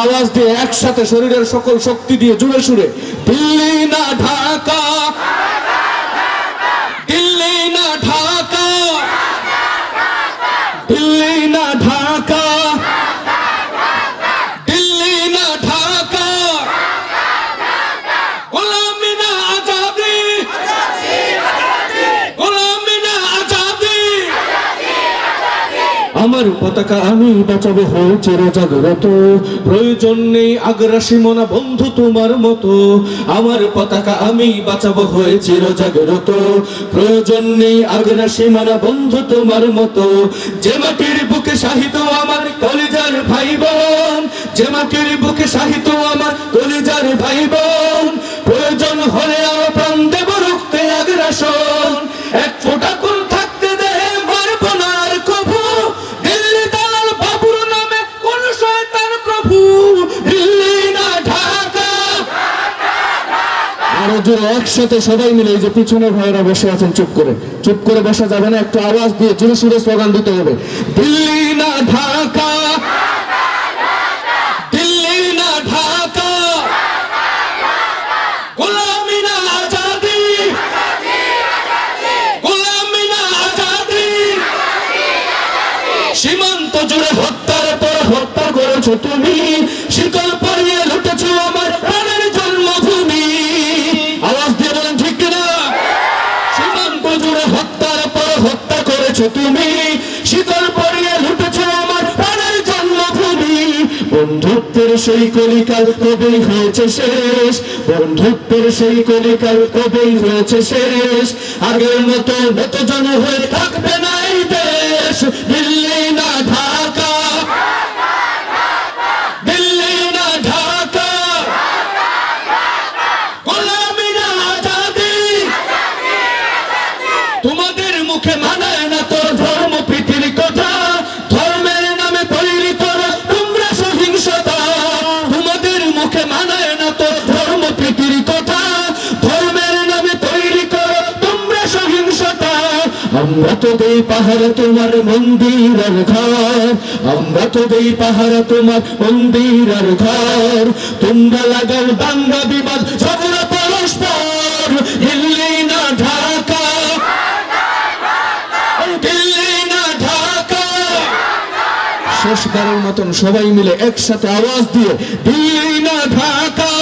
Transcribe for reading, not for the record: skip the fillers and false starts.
আওয়াজ দিয়ে একসাথে শরীরের সকল শক্তি দিয়ে জুড়ে সুরে দিল্লি না ঢাকা, দিল্লি না ঢাকা, দিল্লি না ঢাকা, দিল্লি না ঢাকা, গোলামি না আজাদি, গোলামি না আজাদি। আমার পতাকা আমি বাঁচাবো হয়ে চিরজাগ্রত, প্রয়োজন নেই আগ্রাসী মনা বন্ধু তোমার মতো। আমার পতাকা আমি বাঁচাবো হয়ে চিরজাগ্রত, প্রয়োজন নেই আগ্রাসী মনা বন্ধু তোমার মতো। যে মাটির বুকে শাহিদ আমার কলিজার ভাই বোন, যে মাটির বুকে শাহিদ আমার কলিজার ভাই বোন, প্রয়োজন হলে আরো প্রাণ দেব রক্তে আগ্রাসন। এক ফোঁটা কোন থাকতে দে মারব না আর কভু, দিল্লি দালাল বাবুর নামে কোন শয়তান প্রভু। দিল্লি না ঢাকা। আরো জোরে একসাথে সবাই মিলে, এই যে পিছনের ভাইয়েরা বসে আছেন চুপ করে বসা যাবে না, একটু আওয়াজ দিয়ে জোরে সুরে স্লোগান দিতে হবে। দিল্লি না ঢাকা, দিল্লি না ঢাকা, গোলামি না আজাদি, গোলামি না আজাদি। সীমান্ত জুড়ে হত্যার পর হত্যা করেছো তুমি, শিকল পরিয়ে লুটেছো আমার প্রাণের জন্মভূমি। আওয়াজ দিয়ে বলেন ঠিক কিনা? সীমান্ত জুড়ে হত্যার পর হত্যা করেছো তুমি, শিকল পরিয়ে লুটেছো আমার প্রাণের জন্মভূমি। বন্ধুত্বের সেই কলিকাল কবেই হয়েছে শেষ, বন্ধুত্বের সেই কলিকাল কবেই হয়েছে শেষ। আগের মতো নতজন হয়ে থাকবে না এই দেশ। দিল্লি না ঢাকা, দিল্লি না ঢাকা, গোলামি না আজাদি। তোমাদের মুখে মানায় না তো ধর্ম প্রীতির কথা, ধর্মের নামে তৈরি করো তোমরা সহিংসতা। তোমাদের মুখে মানায় না তো ধর্ম প্রীতির কথা, ধর্মের নামে তৈরি করো তোমরা সহিংসতা। আমরা তো দেই পাহাড় তোমার মন্দির আর ঘর, আমরা তো দেই পাহাড় তোমার মন্দির আর ঘর। তোমরা লাগাও দাঙ্গা বিবাদ ঝগড়া পরস্পর। দিল্লি না ঢাকা, দিল্লি না ঢাকা। শেষবারের মতন সবাই মিলে একসাথে আওয়াজ দিয়ে দিল্লি না ঢাকা।